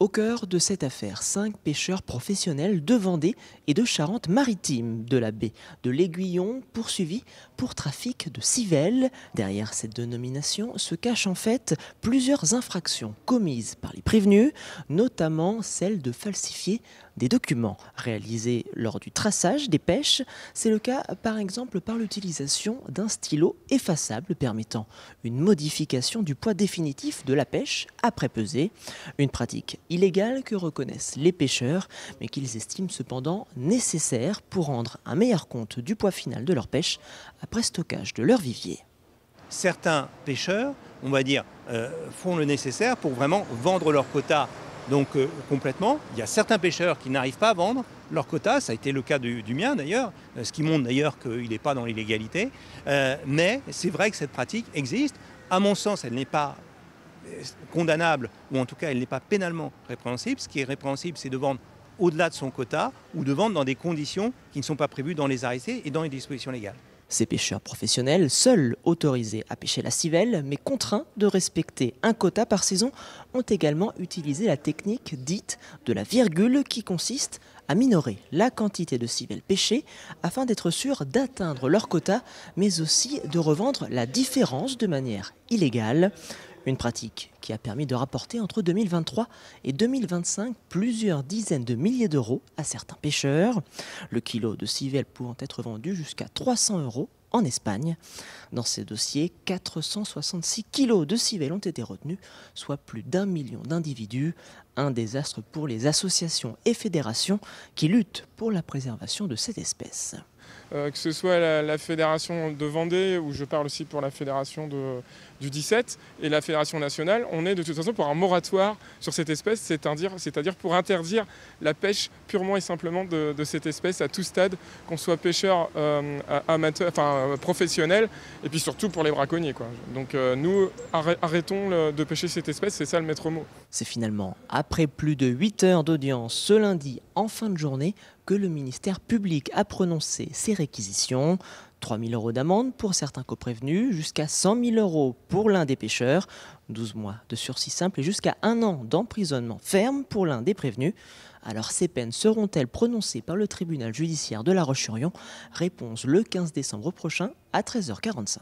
Au cœur de cette affaire, 5 pêcheurs professionnels de Vendée et de Charente-Maritime de la baie de l'Aiguillon poursuivis pour trafic de civelles. Derrière cette dénomination se cachent en fait plusieurs infractions commises par les prévenus, notamment celle de falsifier des documents réalisés lors du traçage des pêches. C'est le cas par exemple par l'utilisation d'un stylo effaçable permettant une modification du poids définitif de la pêche après pesée. Une pratique illégale que reconnaissent les pêcheurs, mais qu'ils estiment cependant nécessaire pour rendre un meilleur compte du poids final de leur pêche après stockage de leur vivier. Certains pêcheurs, on va dire, font le nécessaire pour vraiment vendre leur quota complètement. Il y a certains pêcheurs qui n'arrivent pas à vendre leur quota, ça a été le cas du mien d'ailleurs, ce qui montre d'ailleurs qu'il n'est pas dans l'illégalité. Mais c'est vrai que cette pratique existe. À mon sens, elle n'est pas condamnable, ou en tout cas elle n'est pas pénalement répréhensible. Ce qui est répréhensible, c'est de vendre au-delà de son quota ou de vendre dans des conditions qui ne sont pas prévues dans les arrêtés et dans les dispositions légales. Ces pêcheurs professionnels, seuls autorisés à pêcher la civelle, mais contraints de respecter un quota par saison, ont également utilisé la technique dite de la virgule qui consiste à minorer la quantité de civelle pêchée afin d'être sûr d'atteindre leur quota, mais aussi de revendre la différence de manière illégale. Une pratique qui a permis de rapporter entre 2023 et 2025 plusieurs dizaines de milliers d'euros à certains pêcheurs. Le kilo de civelle pouvant être vendu jusqu'à 300 € en Espagne. Dans ces dossiers, 466 kilos de civelle ont été retenus, soit plus d'1 million d'individus. Un désastre pour les associations et fédérations qui luttent pour la préservation de cette espèce. Que ce soit la fédération de Vendée, où je parle aussi pour la fédération du 17, et la fédération nationale, on est de toute façon pour un moratoire sur cette espèce, c'est-à-dire pour interdire la pêche purement et simplement de cette espèce à tout stade, qu'on soit pêcheur amateur, enfin professionnel, et puis surtout pour les braconniers, quoi. Donc nous, arrêtons de pêcher cette espèce, c'est ça le maître mot. C'est finalement après plus de 8 heures d'audience ce lundi en fin de journée que le ministère public a prononcé ces réquisitions. 3 000 € d'amende pour certains coprévenus, jusqu'à 100 000 € pour l'un des pêcheurs, 12 mois de sursis simple et jusqu'à 1 an d'emprisonnement ferme pour l'un des prévenus. Alors ces peines seront-elles prononcées par le tribunal judiciaire de La Roche-sur-Yon? Réponse le 15 décembre prochain à 13h45.